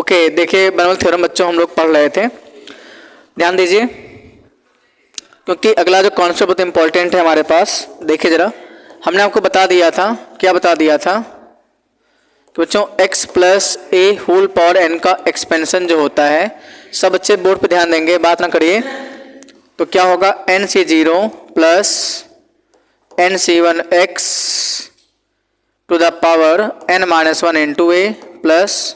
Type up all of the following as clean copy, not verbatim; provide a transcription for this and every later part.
Okay, देखिए Bernoulli theorem बच्चों हम लोग पढ़ रहे थे, ध्यान दीजिए क्योंकि अगला जो कॉन्सेप्ट बहुत इंपॉर्टेंट है हमारे पास। देखिए जरा, हमने आपको बता दिया था, क्या बता दिया था कि बच्चों x प्लस ए होल पावर n का एक्सपेंशन जो होता है, सब बच्चे बोर्ड पे ध्यान देंगे, बात ना करिए। तो क्या होगा, n C zero plus n C one x to the power n minus one into a plus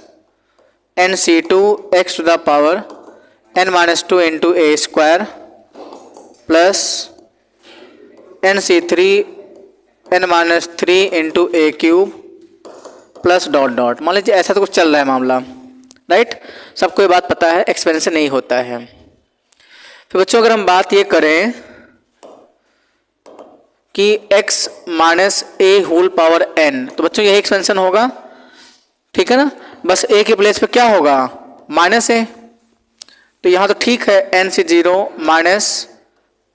n C two x to the power n minus two into a square plus n C three n minus three into a cube plus dot dot. मान लीजिए ऐसा तो कुछ चल रहा है मामला, right, सबको ये बात पता है, एक्सपेंशन नहीं होता है। तो बच्चों अगर हम बात ये करें कि x minus A whole power n, तो बच्चों यही एक्सपेंशन होगा, ठीक है ना। बस a के प्लेस पे क्या होगा, माइनस ए, तो यहाँ तो ठीक है, N C zero minus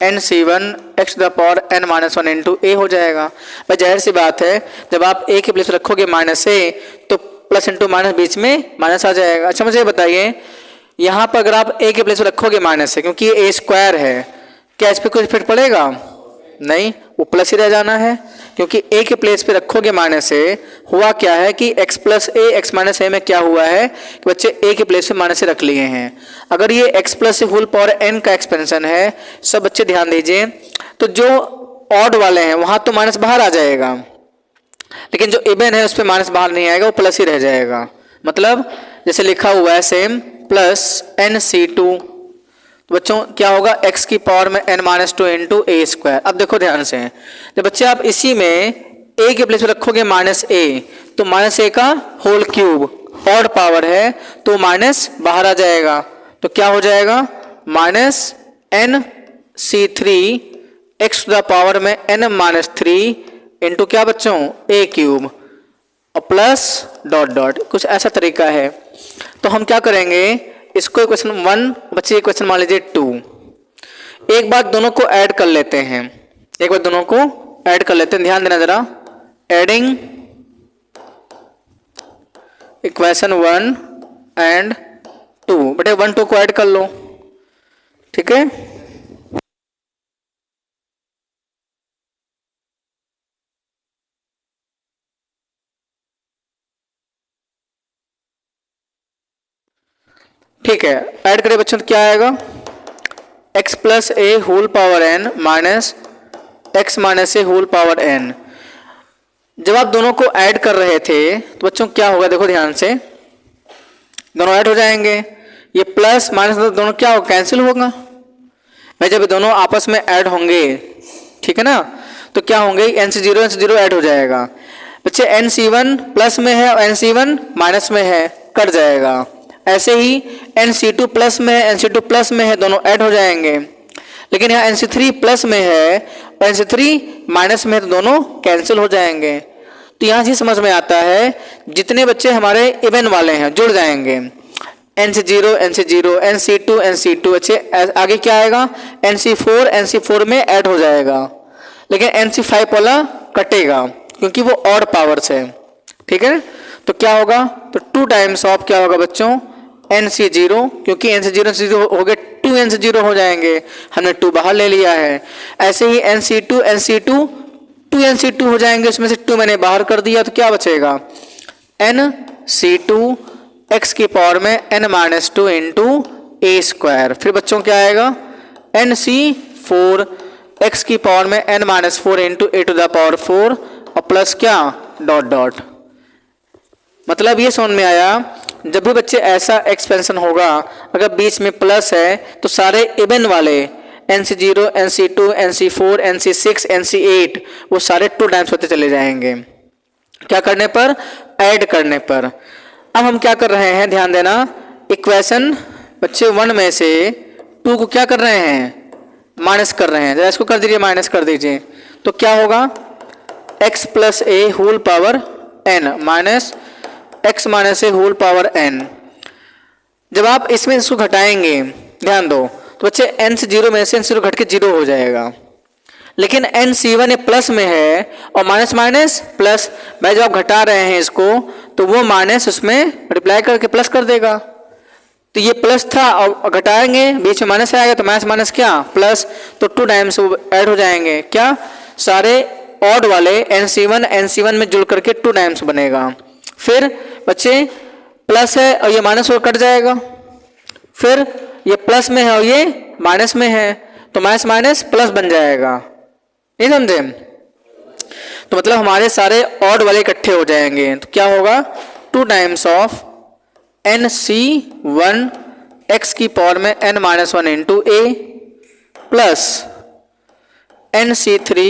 N C one x to the power n minus one into A हो जाएगा। भाई जाहिर सी बात है, जब आप a के प्लेस पे रखोगे माइनस ए तो प्लस इंटू माइनस बीच में माइनस आ जाएगा। अच्छा मुझे बताइए, यहाँ पर अगर आप a के प्लेस पे रखोगे माइनस है, क्योंकि ये a स्क्वायर है, क्या इस पर कोई इफेक्ट पड़ेगा, नहीं, वो प्लस ही रह जाना है, क्योंकि a के प्लेस पे रखोगे माइनस ए। हुआ क्या है कि x प्लस ए एक्स माइनस ए में क्या हुआ है कि बच्चे a के प्लेस पे माइनस ए रख लिए हैं। अगर ये x plus whole power n का एक्सपेंशन है, सब बच्चे ध्यान दीजिए, तो जो ऑड वाले हैं वहां तो माइनस बाहर आ जाएगा, लेकिन जो इवन है उस पर माइनस बाहर नहीं आएगा, वो प्लस ही रह जाएगा। मतलब जैसे लिखा हुआ है same, plus n C two, तो बच्चों क्या होगा, x की पावर में n minus two into a square. अब देखो ध्यान से, जब बच्चे आप इसी में a के प्लेस पे रखोगे माइनस ए, तो माइनस ए का होल क्यूब, ऑड पावर है तो माइनस बाहर आ जाएगा, तो क्या हो जाएगा, minus N C three x to the power में n माइनस थ्री इंटू क्या बच्चों, ए क्यूब और प्लस डॉट डॉट, कुछ ऐसा तरीका है। तो हम क्या करेंगे, इसको इक्वेशन वन, बच्चे इक्वेशन मान लीजिए टू। एक बार दोनों को ऐड कर लेते हैं, एक बार दोनों को ऐड कर लेते हैं, ध्यान देना जरा, adding equation one and two, बेटे वन टू को ऐड कर लो, ठीक है। ठीक है, ऐड करें बच्चों तो क्या आएगा, x plus A whole power n minus X minus A whole power n। जब आप दोनों को ऐड कर रहे थे तो बच्चों क्या होगा, देखो ध्यान से, दोनों ऐड हो जाएंगे, ये प्लस माइनस दोनों क्या होगा, कैंसिल होगा। भाई जब दोनों आपस में ऐड होंगे, ठीक है ना, तो क्या होंगे, एन सी जीरो ऐड हो जाएगा। बच्चे एन सी वन प्लस में है और एन सी वन माइनस में है, कट जाएगा। ऐसे ही एन सी टू प्लस में है, एन सी टू प्लस में है, दोनों ऐड हो जाएंगे। लेकिन यहाँ एन सी थ्री प्लस में है और एन सी थ्री माइनस में है, तो दोनों कैंसिल हो जाएंगे। तो यहाँ से समझ में आता है, जितने बच्चे हमारे इवन वाले हैं जुड़ जाएंगे, n C zero n C zero, n C two N C two, अच्छे आगे क्या आएगा, एन सी फोर में ऐड हो जाएगा, लेकिन एन सी फाइव वाला कटेगा क्योंकि वो ऑड पावर से, ठीक है। तो क्या होगा, तो टू टाइम्स ऑफ क्या होगा बच्चों, एन सी जीरो, क्योंकि एन सी जीरो हो गए, टू एन सी जीरो हो जाएंगे, हमने टू बाहर ले लिया है। ऐसे ही N C two to N C two हो जाएंगे, उसमें से टू मैंने बाहर कर दिया, तो क्या बचेगा, एन सी टू एक्स की पावर में n minus two into a square. फिर बच्चों क्या आएगा, एन सी फोर एक्स की पावर में n minus four into a to the power four और प्लस क्या, डॉट डॉट। मतलब ये समझ में आया, जब भी बच्चे ऐसा एक्सपेंशन होगा, अगर बीच में प्लस है तो सारे इवन वाले n C zero n C two N C four n C six n C eight, वो सारे टू टाइम्स होते चले जाएंगे, क्या करने पर, ऐड करने पर। अब हम क्या कर रहे हैं, ध्यान देना, इक्वेशन बच्चे वन में से टू को क्या कर रहे हैं, माइनस कर रहे हैं, जरा इसको कर दीजिए, माइनस कर दीजिए, तो क्या होगा, x plus A whole power n minus X minus A whole power n। जब आप इसमें इसको घटाएंगे, ध्यान दो, तो बच्चे n से जीरो में से n जीरो घट के जीरो हो जाएगा, लेकिन एन सी वन प्लस में है और माइनस माइनस प्लस। भाई जब आप घटा रहे हैं इसको तो वो माइनस उसमें मल्टीप्लाई करके प्लस कर देगा। तो ये प्लस था और घटाएंगे, बीच में माइनस आएगा तो माइनस माइनस क्या प्लस, तो 2 टाइम्स वो ऐड हो जाएंगे। क्या सारे ऑड वाले NC1 में जुड़ करके 2 टाइम्स बनेगा। फिर बच्चे प्लस है और ये माइनस और कट जाएगा, फिर ये प्लस में है और ये माइनस में है तो माइनस माइनस प्लस बन जाएगा। नहीं समझे? तो मतलब हमारे सारे ऑड वाले इकट्ठे हो जाएंगे तो क्या होगा 2 टाइम्स ऑफ NC1 x की पावर में n-1 into a plus NC3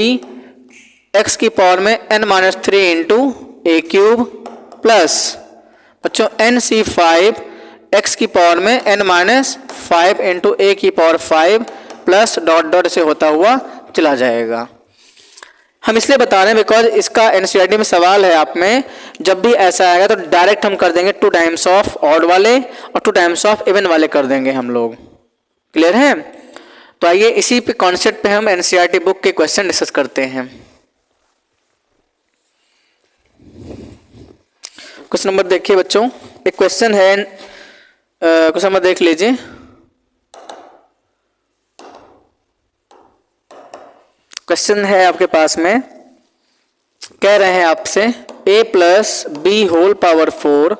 x की पावर में n-3 into a cube plus बच्चों NC5 x की पावर में n-5 इंटू ए की पावर 5 प्लस डॉट डॉट से होता हुआ चला जाएगा। हम इसलिए बता रहे हैं बिकॉज इसका एनसीईआरटी में सवाल है आप में, जब भी ऐसा आएगा तो डायरेक्ट हम कर देंगे 2 टाइम्स ऑफ ऑड वाले और 2 टाइम्स ऑफ इवन वाले कर देंगे हम लोग। क्लियर है? तो आइए इसी पे कॉन्सेप्ट पे हम एनसीईआरटी बुक के क्वेश्चन डिस्कस करते हैं। क्वेश्चन नंबर देखिए बच्चों, एक क्वेश्चन है, क्वेश्चन नंबर देख लीजिए। क्वेश्चन है आपके पास में, कह रहे हैं आपसे a plus b whole power 4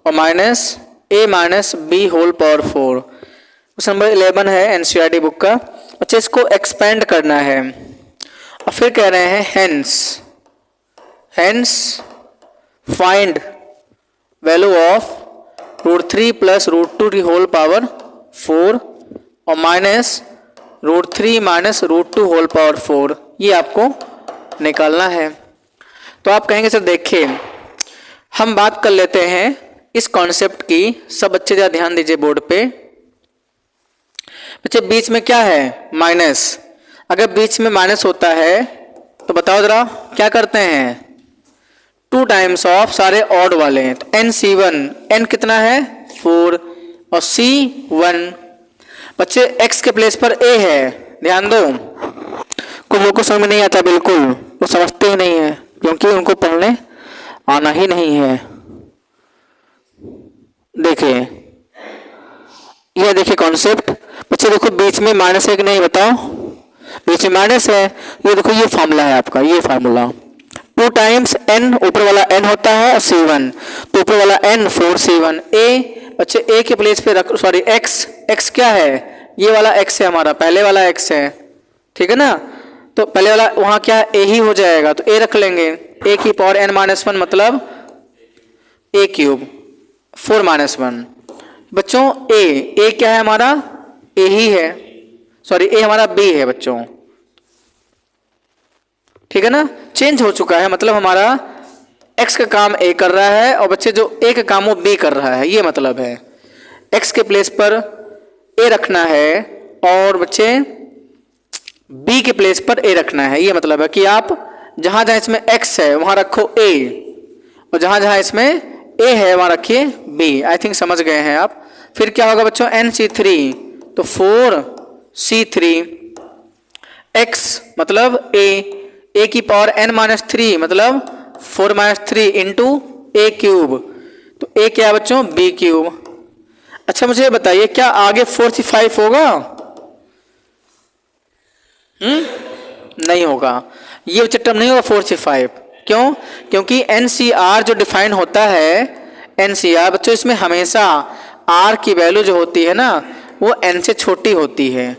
और minus a minus b whole power 4। Question number 11 है एनसीईआरटी बुक का। अच्छा, इसको एक्सपेंड करना है और फिर कह रहे हैं hence find value of √3 plus √2 whole power 4 और माइनस √3 माइनस √2 होल पावर 4, ये आपको निकालना है। तो आप कहेंगे सर देखिए हम बात कर लेते हैं इस कॉन्सेप्ट की, सब बच्चे ज़रा ध्यान दीजिए बोर्ड पे। बच्चे बीच में क्या है माइनस, अगर बीच में माइनस होता है तो बताओ जरा क्या करते हैं 2 टाइम्स ऑफ सारे ऑड वाले हैं। तो NC1 n कितना है 4 और C1 बच्चे x के प्लेस पर a है। ध्यान दो, कुछ लोगों को समझ में नहीं आता, बिल्कुल वो समझते ही नहीं है क्योंकि उनको पढ़ने आना ही नहीं है। देखिए यह देखिए कॉन्सेप्ट बच्चे, देखो बीच में माइनस है कि नहीं बताओ, बीच में माइनस है। ये देखो ये फॉर्मूला है आपका, ये फार्मूला 2 टाइम्स n, ऊपर वाला n होता है और C1, तो ऊपर वाला n 4C1 a बच्चे a के प्लेस पे रख, सॉरी x क्या है, ये वाला x है हमारा, पहले वाला x है, ठीक है ना। तो पहले वाला वहां क्या है a ही हो जाएगा तो a रख लेंगे, a की पावर n-1 मतलब a क्यूब 4-1। बच्चों a क्या है हमारा, a ही है, सॉरी a हमारा b है बच्चों, ठीक है ना। चेंज हो चुका है, मतलब हमारा x का काम a कर रहा है और बच्चे जो a का काम वो b कर रहा है, ये मतलब है। x के प्लेस पर a रखना है और बच्चे b के प्लेस पर a रखना है, ये मतलब है कि आप जहां जहां इसमें x है वहां रखो a और जहां जहां इसमें a है वहां रखिए b। आई थिंक समझ गए हैं आप। फिर क्या होगा बच्चों NC3 तो 4C3 x मतलब a की पावर n-3 मतलब 4-3 इंटू ए क्यूब, तो a क्या है बच्चों b क्यूब। अच्छा मुझे बताइए क्या आगे 4C5 होगा? नहीं होगा, ये टर्म नहीं होगा 4C5। क्यों? क्योंकि NCR जो डिफाइन होता है NCR बच्चों, इसमें हमेशा R की वैल्यू जो होती है ना वो n से छोटी होती है,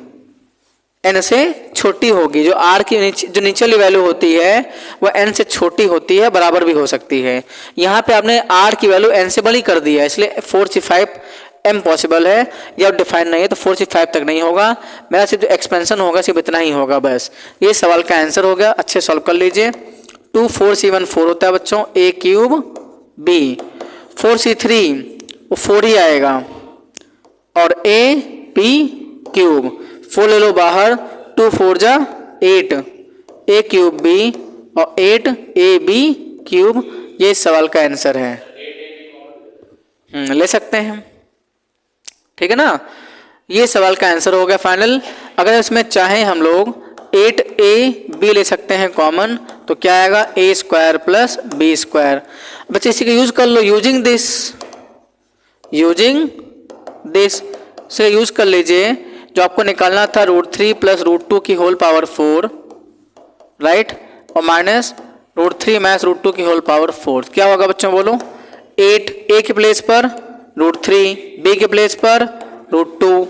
n से छोटी होगी। जो r की जो नीचे वाली वैल्यू होती है वो n से छोटी होती है, बराबर भी हो सकती है। यहाँ पे आपने r की वैल्यू n से बड़ी कर दी है, इसलिए 4C5 इम्पॉसिबल है, या डिफाइन नहीं है तो 4C5 तक नहीं होगा। मेरा सिर्फ जो एक्सपेंशन होगा सिर्फ इतना ही होगा बस। ये सवाल का आंसर हो गया, अच्छे सॉल्व कर लीजिए। 2 4C1 4 होता है बच्चों, a क्यूब b, 4C3 वो 4 ही आएगा और a b क्यूब, 4 ले लो बाहर, 2 4 जा 8 a क्यूब b और 8 a b क्यूब, ये इस सवाल का आंसर है। ले सकते हैं, ठीक है ना। ये सवाल का आंसर हो गया फाइनल। अगर इसमें चाहें हम लोग 8ab ले सकते हैं कॉमन, तो क्या आएगा a square plus b square. बच्चे इसी का यूज कर लो, यूजिंग दिस से यूज कर लीजिए। जो आपको निकालना था √3 प्लस √2 की होल पावर 4, राइट, और माइनस √3 माइनस √2 की होल पावर 4, क्या होगा बच्चों बोलो? 8 a के प्लेस पर √3, b के प्लेस पर √2,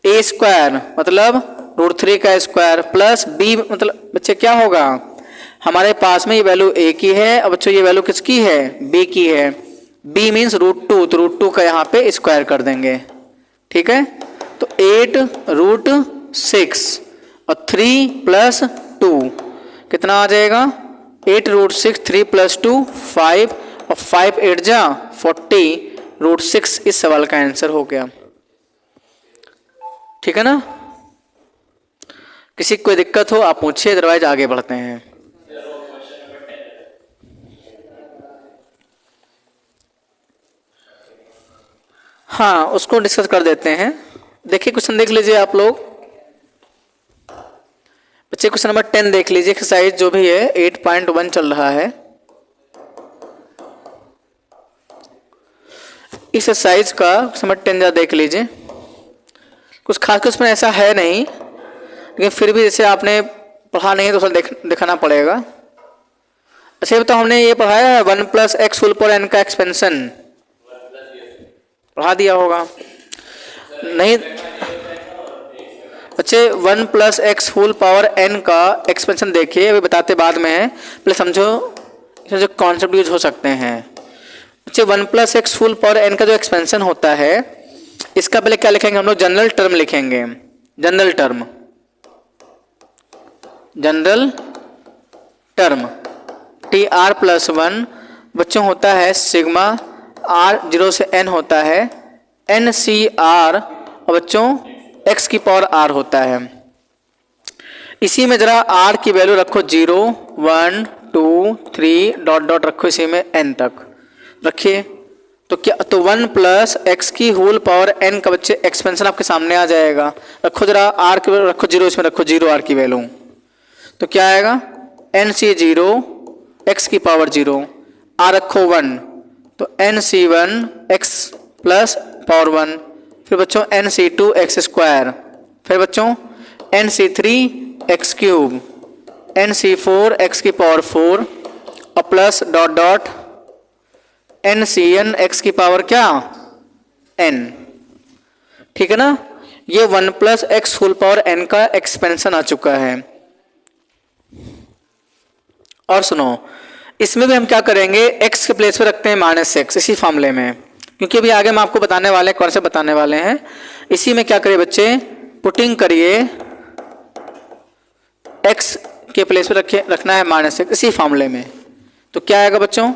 a स्क्वायर मतलब √3 का स्क्वायर प्लस b मतलब बच्चे क्या होगा? हमारे पास में ये वैल्यू a की है और बच्चों ये वैल्यू किसकी है? b की है। b मीन्स √2, तो √2 का यहाँ पे स्क्वायर कर देंगे, ठीक है। तो 8√6 और 3 प्लस 2 कितना आ जाएगा? 8√6, 3 प्लस 2 5 और 5 8 जा 40, √6 इस सवाल का आंसर हो गया, ठीक है ना। किसी को कोई दिक्कत हो आप पूछिए, अदरवाइज आगे बढ़ते हैं। हाँ, उसको डिस्कस कर देते हैं। देखिए क्वेश्चन देख लीजिए आप लोग बच्चे, क्वेश्चन नंबर 10 देख लीजिए। एक्सरसाइज जो भी है 8.1 चल रहा है। इस एक्सरसाइज का क्वेश्चन नंबर 10 जरा देख लीजिए। कुछ खास उसमें ऐसा है नहीं, लेकिन फिर भी जैसे आपने पढ़ा नहीं है तो उसे दिखाना पड़ेगा। अच्छा ये बताओ, हमने ये पढ़ाया है 1 plus x whole power n का एक्सपेंशन, पढ़ा दिया होगा नहीं बच्चे? 1 plus x whole power n का एक्सपेंशन देखिए, अभी बताते बाद में है, पहले समझो जो कॉन्सेप्ट यूज हो सकते हैं। बच्चे 1 plus x whole power n का जो एक्सपेंशन होता है, इसका पहले क्या लिखेंगे हम लोग? जनरल टर्म लिखेंगे। जनरल टर्म tr प्लस 1 बच्चों होता है सिग्मा, r 0 से n होता है NCr, और बच्चों x की पावर r होता है। इसी में जरा r की वैल्यू रखो 0 1 2 3 डॉट डॉट रखो, इसी में n तक रखिए। तो क्या, तो 1 प्लस एक्स की होल पावर n का बच्चे एक्सपेंशन आपके सामने आ जाएगा। रखो जरा r की वैल्यू रखो 0, इसमें रखो 0 r की वैल्यू, तो क्या आएगा? NC0 x की पावर 0, r रखो 1, तो NC1 x प्लस पावर 1, फिर बच्चों NC2 x स्क्वायर, फिर बच्चों NC3 x cube, NC4 x की पावर 4 और plus dot dot NCn x की पावर क्या? n, ठीक है ना। ये 1 plus x whole power n का एक्सपेंशन आ चुका है। और सुनो, इसमें भी हम क्या करेंगे? x के प्लेस पे रखते हैं -x इसी फॉर्मूले में, क्योंकि अभी आगे हम आपको बताने वाले हैं, कौन से बताने वाले हैं। इसी में क्या करिए बच्चे? पुटिंग करिए, x के प्लेस पे रखना है -x इसी फॉर्मूले में, तो क्या आएगा बच्चों?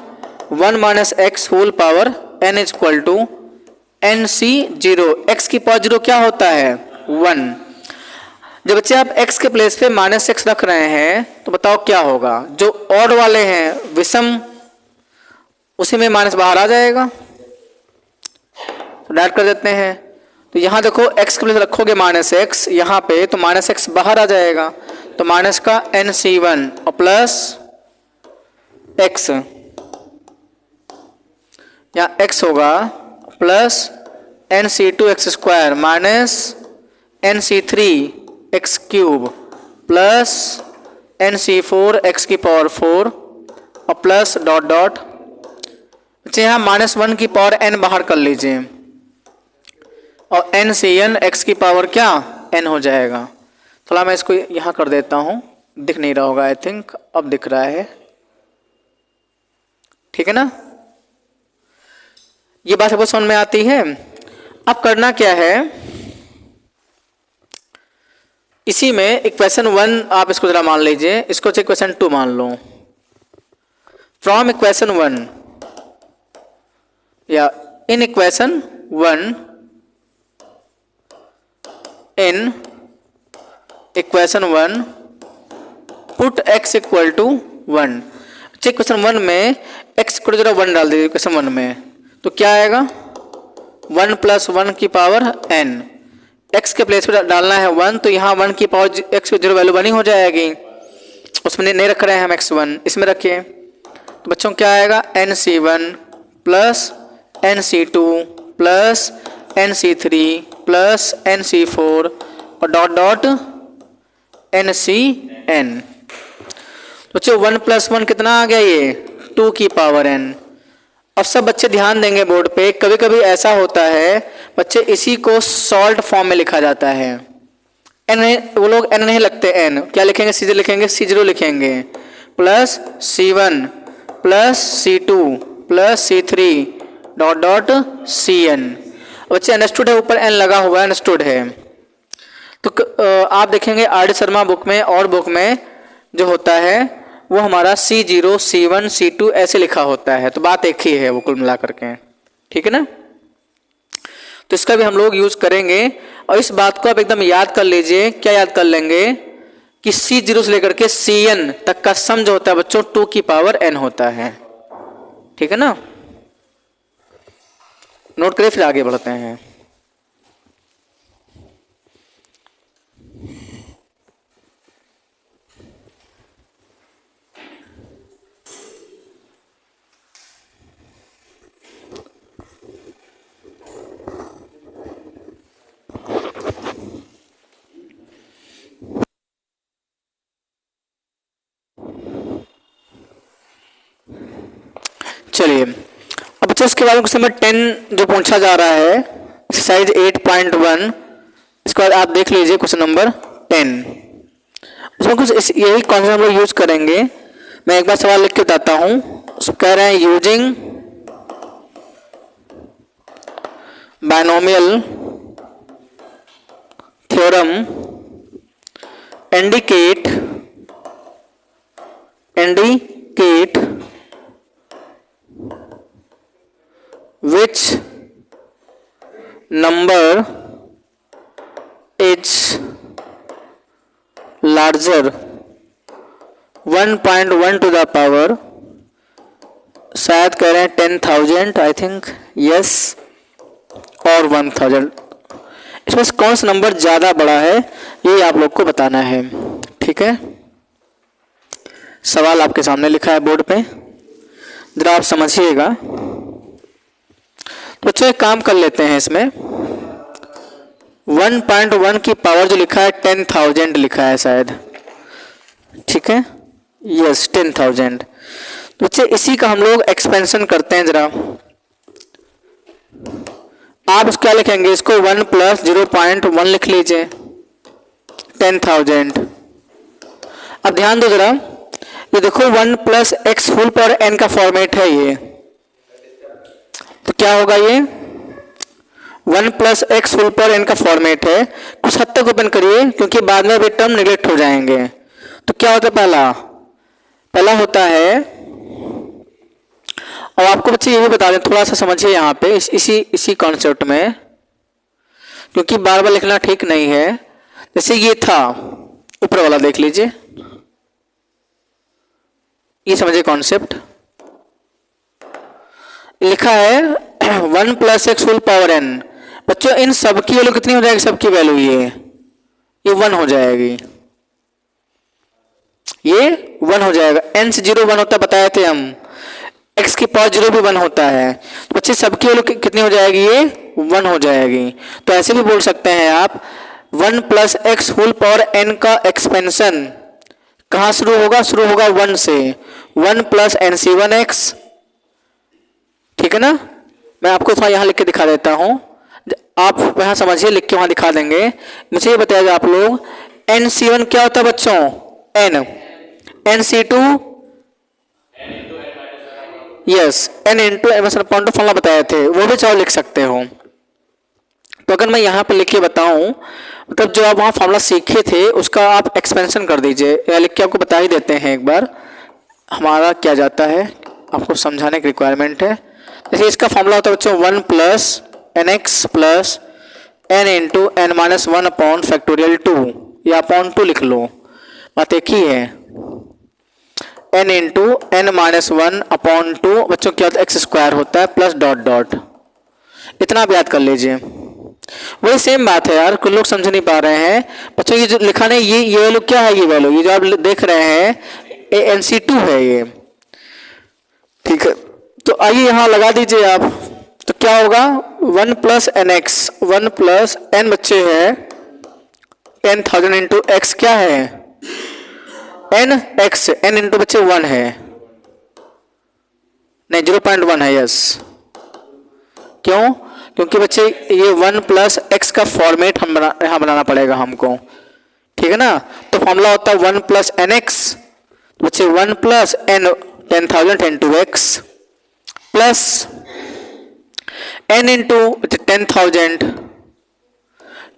1 minus x whole power n is equal to NC0, x की पावर 0 क्या होता है? 1। जब बच्चे आप x के प्लेस पे -x रख रहे हैं तो बताओ क्या होगा? जो ऑड वाले हैं विषम, उसी में माइनस बाहर आ जाएगा, तो डायरेक्ट कर देते हैं। तो यहाँ देखो x के प्लेस रखोगे -x यहाँ पे, तो -x बाहर आ जाएगा, तो माइनस का NC1 और प्लस x, यहाँ x होगा plus NC2 x square minus NC3 x cube plus NC4 x की पावर 4 और प्लस डॉट डॉट, अच्छा यहाँ -1 की पावर n बाहर कर लीजिए और NCn x की पावर क्या? n हो जाएगा। थोड़ा मैं इसको यहाँ कर देता हूँ, दिख नहीं रहा होगा, आई थिंक अब दिख रहा है, ठीक है ना। ये बात सबको समझ में आती है। अब करना क्या है, इसी में इक्वेशन 1 आप इसको जरा मान लीजिए, इसको इक्वेशन 2 मान लो। फ्रॉम इक्वेशन 1 या in equation 1, in equation 1 put x equal to 1। Equation 1 में x को जरा 1 डाल दीजिए इक्वेशन 1 में, तो क्या आएगा? 1 प्लस 1 की पावर n x के प्लेस पे डालना है 1, तो यहाँ 1 की पावर x की 0 वैल्यू 1 ही हो जाएगी, उसमें नहीं रख रहे हैं हम x1, इसमें रखिए। तो बच्चों क्या आएगा, nc1 plus nc2 plus nc3 plus nc4 और डॉट डॉट ncn। बच्चों 1 + 1 कितना आ गया, ये 2 की पावर n। अब सब बच्चे ध्यान देंगे बोर्ड पे, कभी कभी ऐसा होता है बच्चे इसी को सॉल्ट फॉर्म में लिखा जाता है, n वो लोग n नहीं लिखते, n क्या लिखेंगे, c0 लिखेंगे, c0 लिखेंगे plus c1 plus c2 plus c3 dot dot cn। बच्चे अंडरस्टूड है, ऊपर n लगा हुआ है, अंडरस्टूड है। तो आप देखेंगे आर डी शर्मा बुक में और बुक में जो होता है वो हमारा C0 C1 C2 ऐसे लिखा होता है, तो बात एक ही है वो कुल मिला करके, ठीक है ना। तो इसका भी हम लोग यूज करेंगे और इस बात को आप एकदम याद कर लीजिए। क्या याद कर लेंगे कि C0 से लेकर के Cn तक का सम जो होता है बच्चों 2 की पावर n होता है, ठीक है ना। नोट करिए, फिर आगे बढ़ते हैं। चलिए अब बच्चों इसके बाद क्वेश्चन नंबर 10 जो पूछा जा रहा है एक्सरसाइज 8.1, इसके बाद आप देख लीजिए क्वेश्चन नंबर 10। उसमें कुछ यही कॉन्सेप्ट हम लोग यूज करेंगे। मैं एक बार सवाल लिख के बताता हूँ। कह रहे हैं using binomial theorem indicate which number is larger 1.1 to the power, शायद कह रहे हैं 10,000 आई थिंक, यस, और 1,000। इसमें कौन सा नंबर ज़्यादा बड़ा है ये आप लोग को बताना है, ठीक है। सवाल आपके सामने लिखा है बोर्ड पे, जरा आप समझिएगा। तो बच्चों एक काम कर लेते हैं, इसमें 1.1 की पावर जो लिखा है 10,000 लिखा है शायद, ठीक है, यस 10,000। तो बच्चे इसी का हम लोग एक्सपेंशन करते हैं। जरा आप क्या लिखेंगे, इसको 1 + 0.1 लिख लीजिए 10,000। अब ध्यान दो जरा, ये देखो 1 + x होल पावर n का फॉर्मेट है ये, तो क्या होगा ये 1 + x होल पावर n का फॉर्मेट है। कुछ हद तक ओपन करिए क्योंकि बाद में भी टर्म निगलेक्ट हो जाएंगे। तो क्या होता है, पहला होता है, और आपको बच्चे ये भी बता दें, थोड़ा सा समझिए यहाँ पे इसी कॉन्सेप्ट में, क्योंकि बार बार लिखना ठीक नहीं है। जैसे ये था ऊपर वाला, देख लीजिए, ये समझिए कॉन्सेप्ट। लिखा है 1 + x होल पावर n। बच्चों इन सब की वैल्यू कितनी हो जाएगी, सबकी वैल्यू ये 1 हो जाएगी, ये 1 हो जाएगा। n से 0 1 होता बताए थे हम, x की पावर 0 भी 1 होता है। तो बच्चे सबकी वैल्यू कितनी हो जाएगी, ये 1 हो जाएगी। तो ऐसे भी बोल सकते हैं आप 1 + x होल पावर n का एक्सपेंशन कहाँ शुरू होगा, 1 से, 1 + nc1x, ठीक है ना। मैं आपको थोड़ा यहाँ लिख के दिखा देता हूँ, आप वहाँ समझिए, लिख के वहाँ दिखा देंगे। मुझे ये बताइएगा आप लोग, nc1 क्या होता है बच्चों, n, nc2 yes n into point of formula बताए थे, वो भी चाहो लिख सकते हो। तो अगर मैं यहाँ पे लिख के बताऊँ, मतलब जो आप वहाँ फॉर्मूला सीखे थे उसका आप एक्सपेंशन कर दीजिए, या लिख के आपको बता ही देते हैं एक बार हमारा क्या जाता है, आपको समझाने की रिक्वायरमेंट है। जैसे इसका फॉर्मूला होता है बच्चों 1 + nx + n इंटू n-1/2 या /2 लिख लो, बात एक ही है। n इंटू n-1/2 बच्चों क्या होता है, x² होता है प्लस डॉट डॉट, इतना आप याद कर लीजिए। वही सेम बात है यार, कुछ लोग समझ नहीं पा रहे हैं बच्चों। ये जो लिखा नहीं, ये वैल्यू क्या है, ये वैल्यू, ये जो आप देख रहे हैं ANC2 है ये, ठीक है। तो आइए यहाँ लगा दीजिए आप, तो क्या होगा, 1 + NX, 1 + N बच्चे है 10,000 इंटू एक्स क्या है, NX, N इंटू बच्चे 1 है, नहीं 0.1 है, यस। क्यों, क्योंकि बच्चे ये 1 + X का फॉर्मेट यहाँ बनाना पड़ेगा हमको, ठीक है ना। तो फॉर्मूला होता है 1 + NX, बच्चे 1 + N 10,000 into x plus N into 10,000,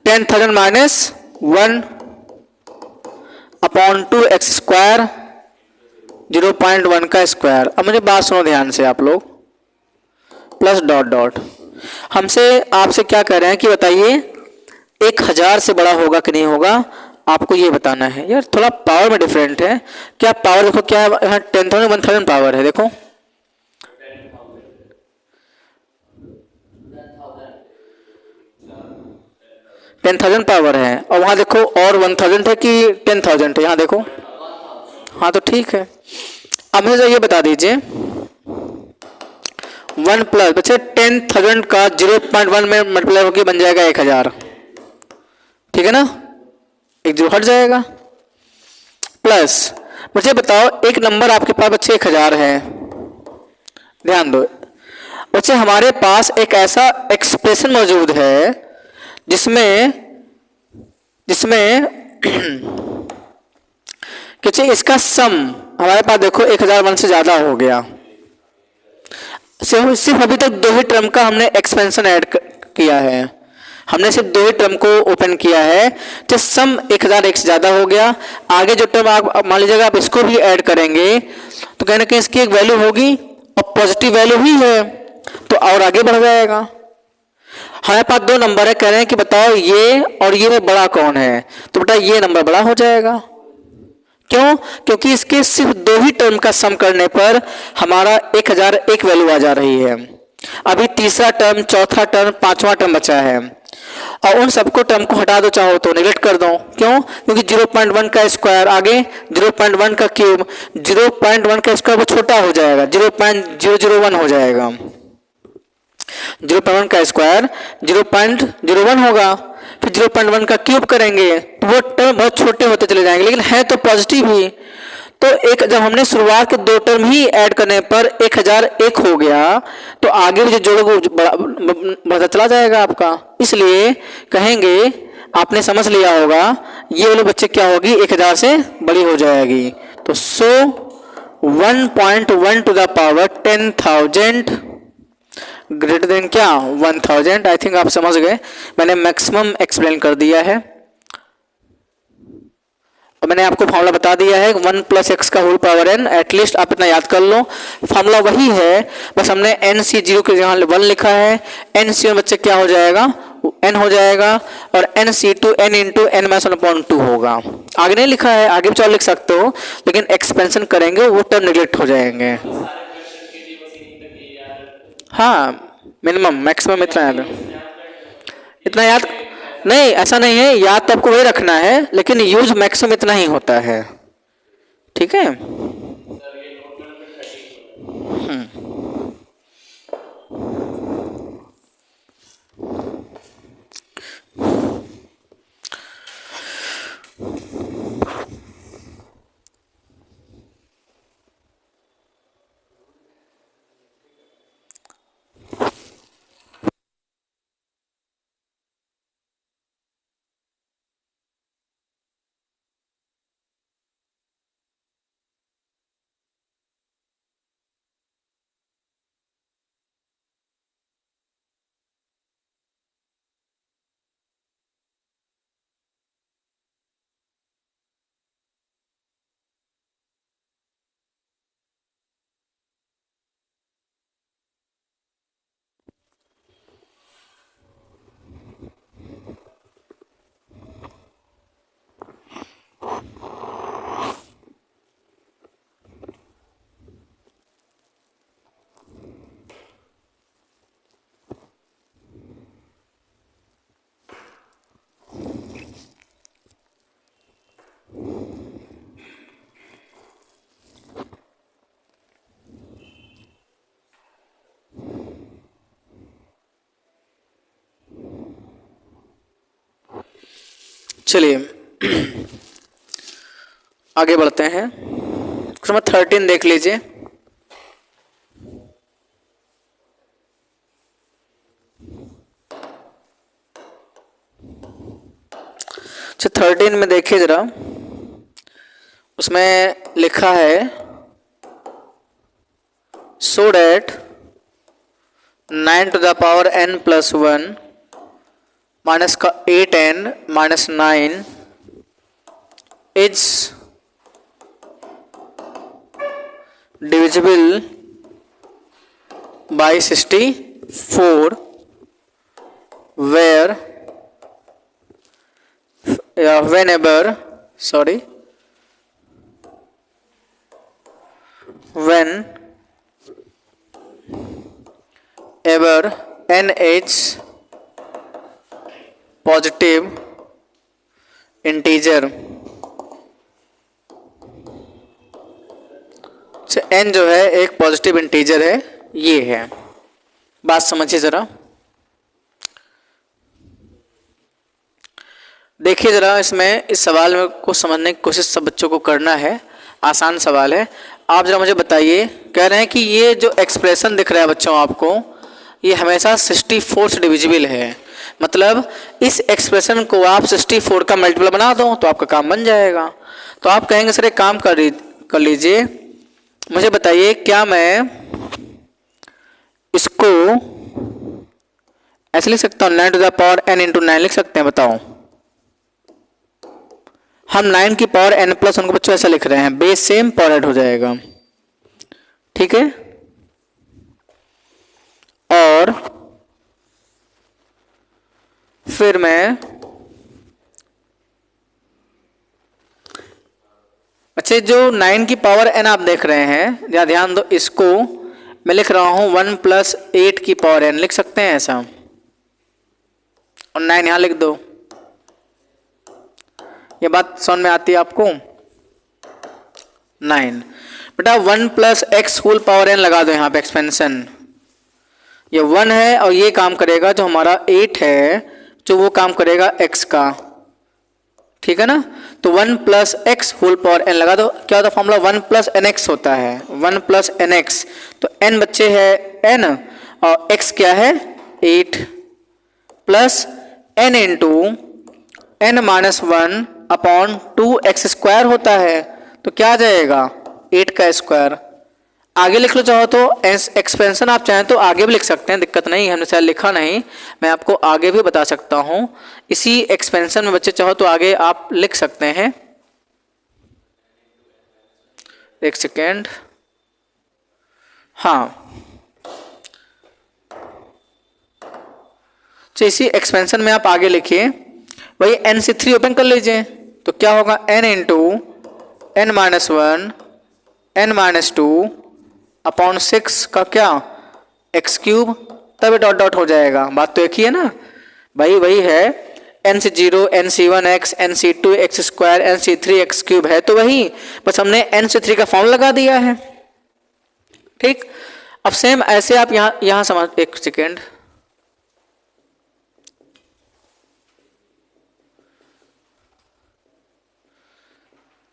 10,000 minus 1/2x², 0.1 का स्क्वायर। अब मुझे बात सुनो ध्यान से आप लोग, प्लस डॉट डॉट, हमसे आपसे क्या कह रहे हैं कि बताइए 1,000 से बड़ा होगा कि नहीं होगा, आपको ये बताना है। यार थोड़ा पावर में डिफरेंट है, क्या पावर देखो क्या है यहाँ, 10,000 1,000 पावर है, देखो 10,000 पावर है, और वहाँ देखो और 1,000 है कि 10,000 है, यहाँ देखो, हाँ तो ठीक है। अब मुझे ये बता दीजिए 1 प्लस बच्चे 10,000 का 0.1 में मल्टीप्लाई होकर बन जाएगा 1,000, ठीक है ना, एक जीरो हट जाएगा। प्लस मुझे बताओ एक नंबर आपके पास बच्चे 1,000 है, ध्यान दो बच्चे, हमारे पास एक ऐसा एक्सप्रेशन मौजूद है जिसमें जिसमें कि इसका सम हमारे पास देखो 1,001 से ज्यादा हो गया, सिर्फ अभी तक दो ही टर्म का हमने एक्सपेंशन ऐड किया है, हमने सिर्फ दो ही टर्म को ओपन किया है, तो सम 1,001 से ज्यादा हो गया। आगे जो टर्म आप मान लीजिएगा आप इसको भी ऐड करेंगे तो कहीं ना कहीं इसकी एक वैल्यू होगी और पॉजिटिव वैल्यू ही है, तो और आगे बढ़ जाएगा। हमारे पास दो नंबर है, कह रहे हैं कि बताओ ये और ये में बड़ा कौन है, तो बेटा ये नंबर बड़ा हो जाएगा। क्यों, क्योंकि इसके सिर्फ दो ही टर्म का सम करने पर हमारा 1,001 वैल्यू आ जा रही है। अभी तीसरा टर्म, चौथा टर्म, पांचवा टर्म बचा है, और उन सबको टर्म को हटा दो, चाहो तो नेगलेक्ट कर दो। क्यों, क्योंकि 0.1 का स्क्वायर आगे 0.1 का क्यूब, 0.1 का स्क्वायर वो छोटा हो जाएगा, 0.001 हो जाएगा, 0.1 का स्क्वायर 0.01 होगा, फिर 0.1 का क्यूब करेंगे तो वो टर्म बहुत छोटे होते चले जाएंगे, लेकिन है तो पॉजिटिव ही। तो एक जब हमने शुरुआत के दो टर्म ही ऐड करने पर 1,001 हो गया, तो आगे भी जो जोड़ोगे बढ़ता चला जाएगा आपका, इसलिए कहेंगे आपने समझ लिया होगा ये वाले बच्चे क्या होगी 1,000 से बड़ी हो जाएगी। तो 1.1 to the power 10,000 greater than क्या 1,000। आई थिंक आप समझ गए, मैंने मैक्सिमम एक्सप्लेन कर दिया है, और मैंने आपको फॉर्मूला बता दिया है 1 + X का होल पावर n, एटलीस्ट आप इतना याद कर लो, फॉर्मूला वही है, बस हमने NC0 के यहाँ 1 लिखा है, NC में बच्चे क्या हो जाएगा n हो जाएगा, और NC2 n इंटू n - 1/2 होगा। आगे नहीं लिखा है, आगे भी चाहो लिख सकते हो, लेकिन एक्सपेंशन करेंगे वो टर्म निगलेक्ट हो जाएंगे। हाँ मिनिमम मैक्सिमम इतना याद, इतना याद नहीं, ऐसा नहीं है, याद तो आपको वही रखना है, लेकिन यूज मैक्सिमम इतना ही होता है, ठीक है। चलिए आगे बढ़ते हैं। क्वेश्चन नंबर 13 देख लीजिए। अच्छा 13 में देखिए जरा, उसमें लिखा है so that 9 to the power n plus 1 minus का 8n minus 9 is divisible by 64 where whenever n is positive integer. n जो है एक पॉजिटिव इंटीजर है, ये है। बात समझिए जरा, देखिए जरा, इसमें इस सवाल में को समझने की कोशिश सब बच्चों को करना है। आसान सवाल है। आप जरा मुझे बताइए, कह रहे हैं कि ये जो एक्सप्रेशन दिख रहा है बच्चों आपको, ये हमेशा 64 से डिविजिबल है। मतलब इस एक्सप्रेशन को आप 64 का मल्टीपल बना दो तो आपका काम बन जाएगा। तो आप कहेंगे सर एक काम कर लीजिए, मुझे बताइए क्या मैं इसको ऐसे लिख सकता हूँ 9 to the power n into 9 लिख सकते हैं? बताओ। हम 9 की पावर n प्लस उनको बच्चों ऐसा लिख रहे हैं, बेस सेम पावर ऐड हो जाएगा, ठीक है। और फिर मैं अच्छा जो 9 की पावर n आप देख रहे हैं, या ध्यान दो, इसको मैं लिख रहा हूं 1 प्लस 8 की पावर n लिख सकते हैं ऐसा, और 9 यहां लिख दो। ये बात समझ में आती है आपको? 9 बेटा 1 plus x whole power n लगा दो यहाँ पे एक्सपेंशन। ये 1 है और ये काम करेगा, जो हमारा 8 है जो वो काम करेगा x का, ठीक है ना। तो 1 plus x whole power n लगा दो। क्या होता है फॉर्मूला? 1 प्लस एन एक्स होता है, 1 प्लस एन एक्स। तो n बच्चे है n और x क्या है 8 plus n into n minus 1 upon 2x square होता है। तो क्या आ जाएगा 8 का स्क्वायर। आगे लिख लो चाहो तो, एक्सपेंशन आप चाहें तो आगे भी लिख सकते हैं, दिक्कत नहीं है। हमने शायद लिखा नहीं, मैं आपको आगे भी बता सकता हूं। इसी एक्सपेंशन में बच्चे चाहो तो आगे आप लिख सकते हैं। एक सेकेंड, हाँ, तो इसी एक्सपेंशन में आप आगे लिखिए, वही n से 3 ओपन कर लीजिए। तो क्या होगा n into n minus 1 n minus 2 upon 6 का क्या एक्स क्यूब, तब डॉट डॉट हो जाएगा। बात तो एक ही है ना भाई, वही है n से 0 n से 1 x n से 2 एक्स स्क्वायर n से 3 एक्स क्यूब है, तो वही, बस हमने n से 3 का फॉर्म लगा दिया है, ठीक। अब सेम ऐसे आप यहां समझ, एक सेकेंड,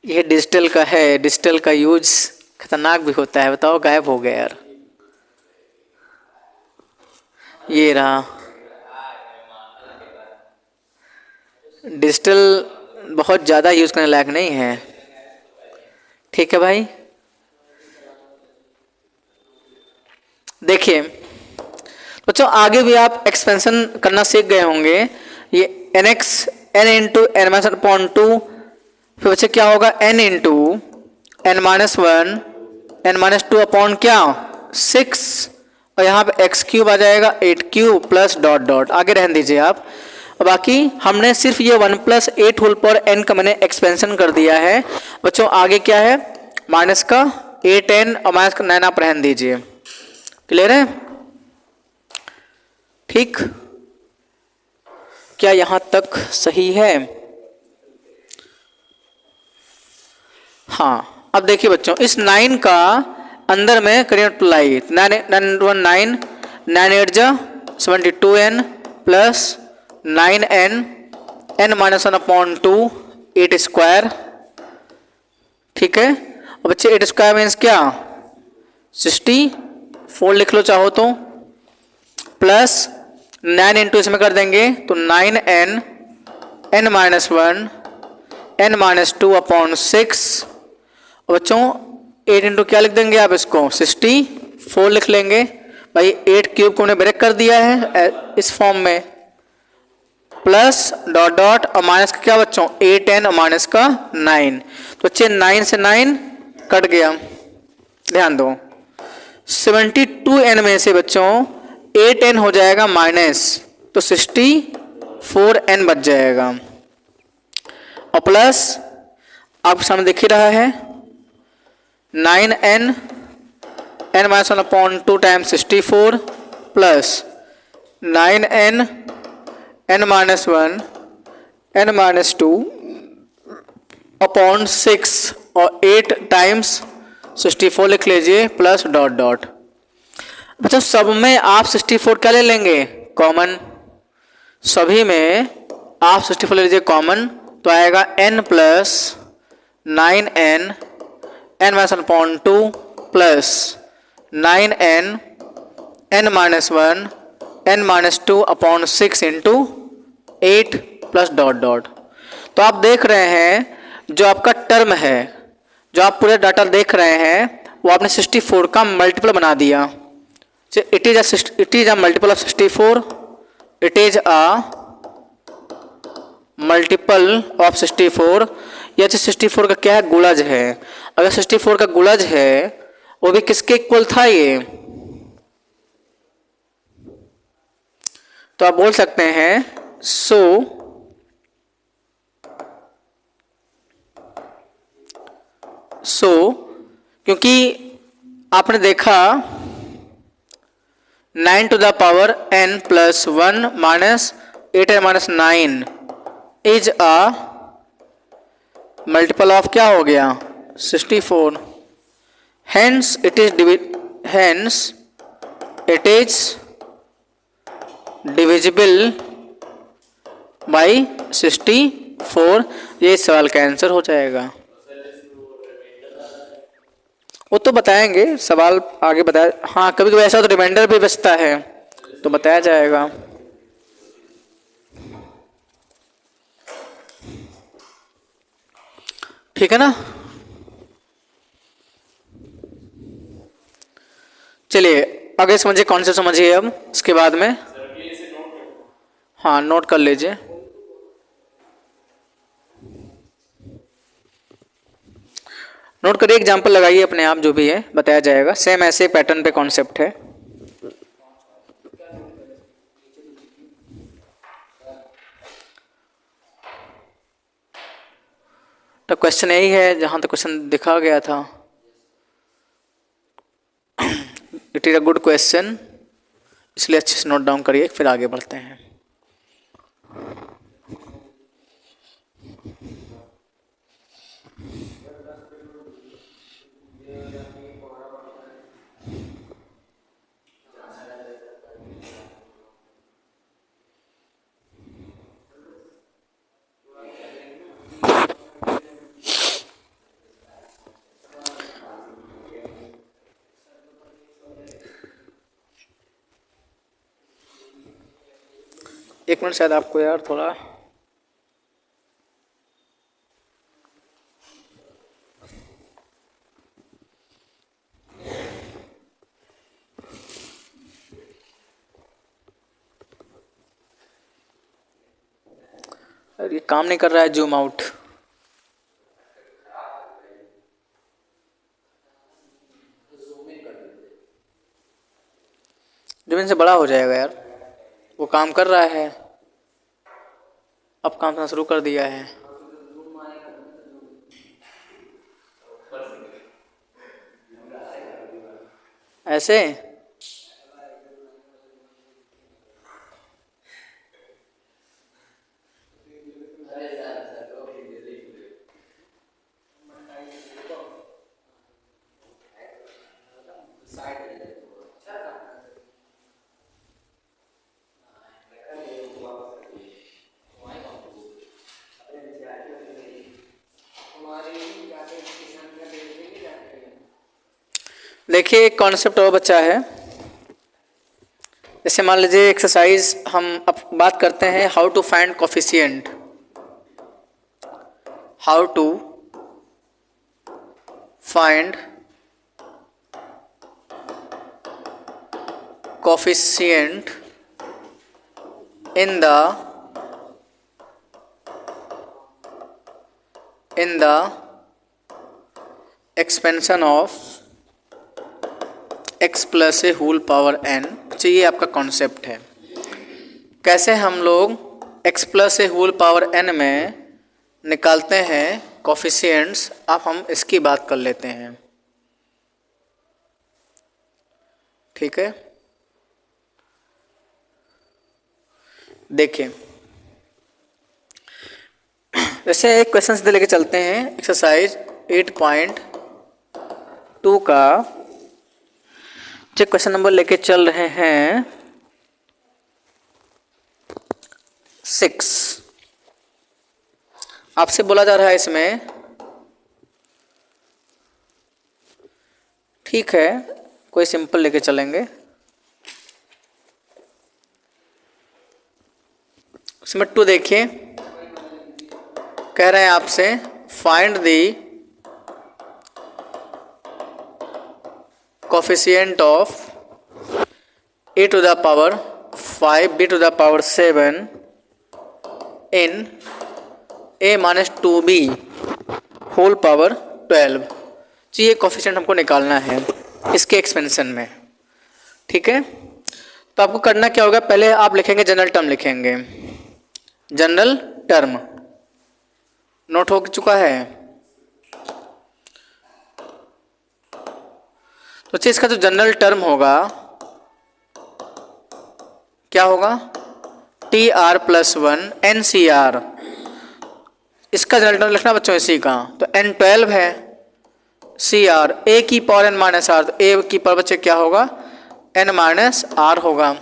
ये डिजिटल का है, डिजिटल का यूज खतरनाक भी होता है। बताओ, गायब हो गया यार, ये रहा। डिजिटल बहुत ज़्यादा यूज करने लायक नहीं है, ठीक है भाई। देखिए बच्चों, आगे भी आप एक्सपेंशन करना सीख गए होंगे। ये n x n into n minus upon 2, फिर बच्चे क्या होगा n into n minus 1 n minus 2 upon क्या 6, और यहाँ पे एक्स क्यूब आ जाएगा 8 क्यूब प्लस डॉट डॉट, आगे रहने दीजिए आप। और बाकी हमने सिर्फ ये 1 प्लस 8 होल पावर n का मैंने एक्सपेंशन कर दिया है बच्चों। आगे क्या है माइनस का 8n और माइनस का 9 आप रहने दीजिए। क्लियर है? ठीक, क्या यहाँ तक सही है? हाँ, अब देखिए बच्चों, इस 9 का अंदर में करिए मल्टीप्लाई, 9 9 9 8 जा 72n plus 9n n minus one upon two 8 square, ठीक है। और बच्चे 8 स्क्वायर मीन्स क्या 64 लिख लो चाहो तो, प्लस 9 इंटू इसमें कर देंगे तो 9n n minus one n minus two upon 6। और बच्चों 8 इंटू क्या लिख देंगे आप इसको 64 लिख लेंगे भाई। 8 क्यूब को हमने ब्रेक कर दिया है इस फॉर्म में, प्लस डॉट डॉट और माइनस का क्या बच्चों 8n और माइनस का 9। तो बच्चे 9 से 9 कट गया, ध्यान दो। 72n में से बच्चों 8n हो जाएगा माइनस, तो 64n बच जाएगा। और प्लस आपके सामने दिख ही रहा है 9n n minus one upon two times 64 plus 9n n minus one n minus two upon 6 और 8 टाइम्स 64 लिख लीजिए प्लस डॉट डॉट। बच्चों सब में आप 64 क्या ले लेंगे कॉमन, सभी में आप 64 ले लीजिए कॉमन, तो आएगा n plus 9n n minus one upon two plus 9n n minus one n minus two upon 6 into 8 plus dot dot. तो आप देख रहे हैं जो आपका टर्म है, जो आप पूरे डाटा देख रहे हैं वो आपने 64 का मल्टीपल बना दिया। It is a multiple of 64, it is a multiple of 64। या 64 का क्या है गुणज है। अगर 64 का गुणज है वो भी किसके इक्वल था ये, तो आप बोल सकते हैं सो क्योंकि आपने देखा 9 to the power n plus 1 minus 8n minus 9 is a multiple of क्या हो गया 64। Hence it is divisible by 64। ये इस सवाल का आंसर हो जाएगा। वो तो बताएंगे, सवाल आगे बताया। हाँ कभी कभी ऐसा तो रिमाइंडर भी बचता है तो बताया जाएगा। ठीक है ना। चलिए आगे समझिए, कौन से समझिए अब इसके बाद में। हाँ नोट कर लीजिए। नोट करिए, एग्जाम्पल लगाइए अपने आप, जो भी है बताया जाएगा। सेम ऐसे पैटर्न पे कॉन्सेप्ट है। तो क्वेश्चन यही है जहां तक क्वेश्चन दिखा गया था। It is a good question, इसलिए अच्छे से नोट डाउन करिए, फिर आगे बढ़ते हैं। एक मिनट, शायद आपको यार थोड़ा ये काम नहीं कर रहा है जूम आउट। जूम से बड़ा हो जाएगा यार, वो काम कर रहा है, अब काम करना शुरू कर दिया है। ऐसे देखिए एक कॉन्सेप्ट और बचा है। जैसे मान लीजिए एक्सरसाइज हम अब बात करते हैं how to find coefficient. How to find coefficient in the expansion of x plus A whole power n। तो ये आपका कॉन्सेप्ट है, कैसे हम लोग x प्लस ए होल पावर n में निकालते हैं कोफिशिएंट्स। अब हम इसकी बात कर लेते हैं, ठीक है। देखिए जैसे एक क्वेश्चन सीधे लेके चलते हैं, एक्सरसाइज 8.2 का जो क्वेश्चन नंबर लेके चल रहे हैं 6। आपसे बोला जा रहा है इसमें, ठीक है, कोई सिंपल लेके चलेंगे। इसमें 2 देखिए, कह रहे हैं आपसे find the coefficient of a to the power 5 b to the power 7 in a minus 2b whole power 12। तो ये कोफिशिएंट हमको निकालना है इसके एक्सपेंशन में, ठीक है। तो आपको करना क्या होगा, पहले आप लिखेंगे जनरल टर्म, लिखेंगे जनरल टर्म। नोट हो चुका है? तो चीज का जो जनरल टर्म होगा क्या होगा, T r plus 1 n C r. इसका जनरल टर्म लिखना बच्चों इसी का, तो n 12 है, सी आर ए की पावर n माइनस आर, तो ए की पावर बच्चे क्या होगा, n माइनस आर होगा।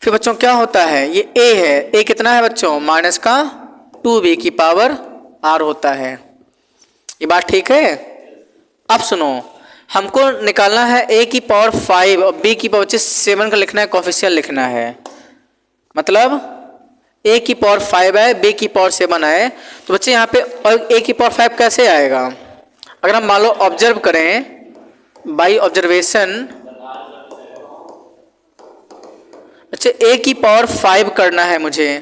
फिर बच्चों क्या होता है, ये a है, a कितना है बच्चों, माइनस का 2b की पावर r होता है। ये बात ठीक है। अब सुनो, हमको निकालना है a की पावर 5 और b की पावर 7 का लिखना है, कोफिशिएंट लिखना है। मतलब a की पावर 5 है, b की पावर 7 है, तो बच्चे यहाँ पे और a की पावर 5 कैसे आएगा। अगर हम मान लो ऑब्जर्व करें बाई ऑब्जर्वेशन, बच्चे a की पावर 5 करना है मुझे,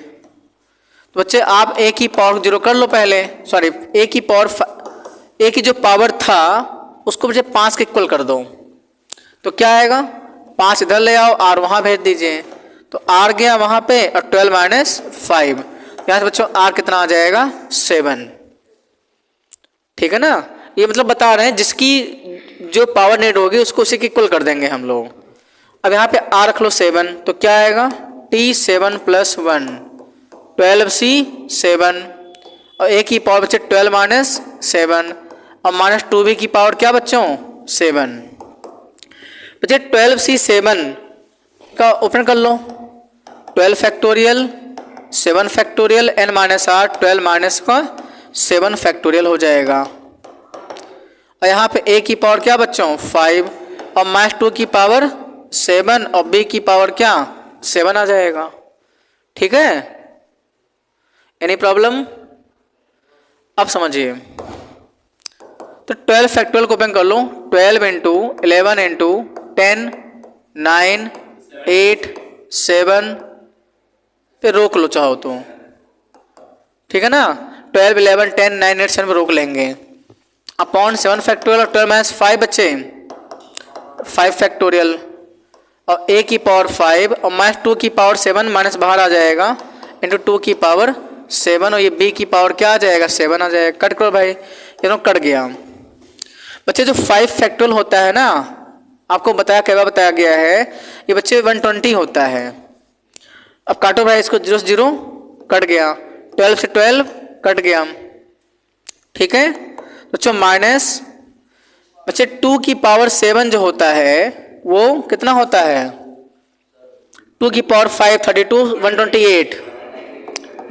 तो बच्चे आप a की पावर 0 कर लो पहले, सॉरी a की पावर a की जो पावर था उसको बच्चे 5 के इक्वल कर दो, तो क्या आएगा, 5 इधर ले आओ, r वहाँ भेज दीजिए, तो r गया वहाँ पे और 12 माइनस 5, यहाँ से बच्चों r कितना आ जाएगा, 7, ठीक है ना। ये मतलब बता रहे हैं जिसकी जो पावर नेट होगी उसको उसी के इक्वल कर देंगे हम लोग। अब यहाँ पे r रख लो 7, तो क्या आएगा, t7 प्लस 1 12c7 और a की पावर बच्चे 12 माइनस 7 और माइनस 2b की पावर क्या बच्चों 7। बच्चे 12c7 का ओपन कर लो, 12 factorial 7 factorial n minus r 12 minus का 7 फैक्टोरियल हो जाएगा। और यहाँ पे a की पावर क्या बच्चों 5 और माइनस 2 की पावर 7 और b की पावर क्या 7 आ जाएगा, ठीक है। Any problem? अब समझिए, तो 12 फैक्टोरियल को ओपन कर लो, 12 इंटू 11 इंटू 10 9 8 7 पे रोक लो चाहो तो, ठीक है ना। 12 11 10 9 8 7 पे रोक लेंगे, अपॉन 7 फैक्टोरियल और 12 माइनस 5 बच्चे 5 फैक्टोरियल और a की पावर 5 और माइनस 2 की पावर 7 माइनस बाहर आ जाएगा इंटू 2 की पावर 7 और ये b की पावर क्या आ जाएगा 7 आ जाएगा। कट करो भाई, ये दोनों कट गया। बच्चे जो 5 फैक्टोरियल होता है ना, आपको बताया कई बार बताया गया है, ये बच्चे 120 होता है। अब काटो भाई इसको, 0 से 0 कट गया, 12 से 12 कट गया, ठीक है। बच्चों माइनस बच्चे 2 की पावर 7 जो होता है वो कितना होता है, 2 की पावर 5 32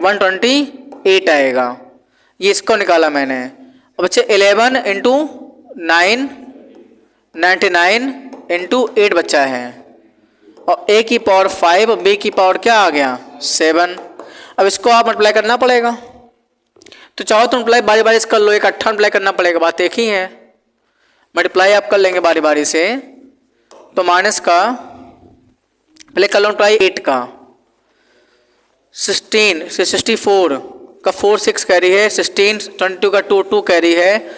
128 आएगा, ये इसको निकाला मैंने। अब बच्चे 11 इंटू 9 99 इंटू 8 बचा है, और a की पावर 5 और b की पावर क्या आ गया 7। अब इसको आप मल्टीप्लाई करना पड़ेगा, तो चाहो तो मल्टीप्लाई बारी बारी से कर लो, एक 8 मल्टीप्लाई करना पड़ेगा, बात एक ही है। मल्टीप्लाई आप कर लेंगे बारी बारी से, तो माइनस का पहले कर लो मल्टीप्लाई 8 का, 16 से 64 का 4 6 कैरी है, 16 22 का 2 2 कैरी है,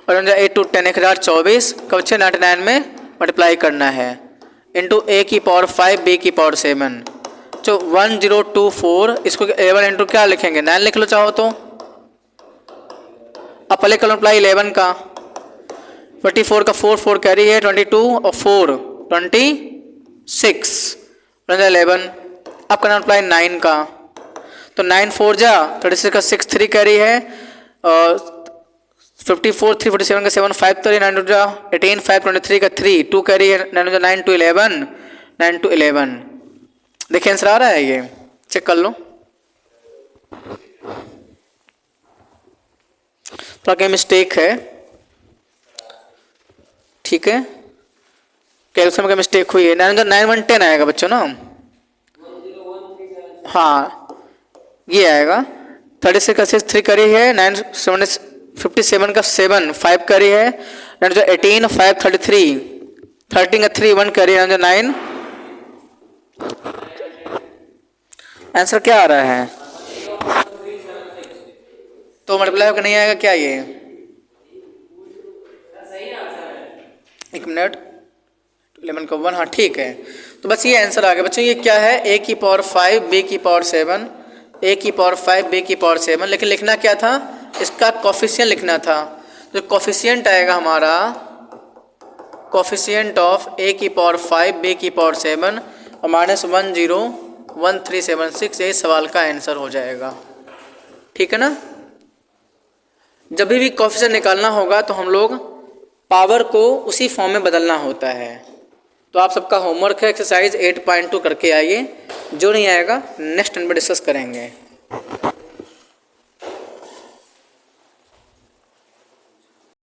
और 8 टू 10 1024 का बच्चे 99 में मल्टीप्लाई करना है इंटू a की पावर 5 b की पावर 7, तो 1024 इसको 11 इंटू क्या लिखेंगे 9 लिख लो चाहो तो। अब पहले कर लो मल्टीप्लाई 11 का, 44 का 4 4 कैरी है, 22 और 4 26 11। अब करना मल्टीप्लाई 9 का, तो 9 4 जा 36 का 6 3 कैरी है, और 54 3 47 का 7 5 3 9 जा 18 5 23 का 3 2 कैरी है, 9 जा 9 to 11 9 to 11। देखिए आंसर आ रहा है, ये चेक कर लो। तो क्या मिस्टेक है, ठीक है, कैल्शियम का मिस्टेक हुई है, 9 9 1 10 आएगा बच्चों ना, हाँ ये आएगा। 36 का 6 3 करी है, 9 7 57 का 7 5 करी है, 9 18 5 33 13 का 3 1 करी है, 9 आंसर क्या आ रहा है, तो मल्टीप्लाई होकर नहीं आएगा क्या ये, एक मिनट 11 का 1, हाँ ठीक है। तो बस ये आंसर आ गया बच्चों। ये क्या है, a की पावर 5 b की पावर 7, a की पावर 5 b की पावर 7, लेकिन लिखना क्या था, इसका कोफिशिएंट लिखना था। तो कोफिशिएंट आएगा हमारा कोफिशिएंट ऑफ a की पावर 5 b की पावर 7 और -101376, यही सवाल का आंसर हो जाएगा, ठीक है ना। जब भी कोफिशिएंट निकालना होगा तो हम लोग पावर को उसी फॉर्म में बदलना होता है। तो आप सबका होमवर्क है, एक्सरसाइज 8.2 करके आइए, जो नहीं आएगा नेक्स्ट टाइम में डिस्कस करेंगे।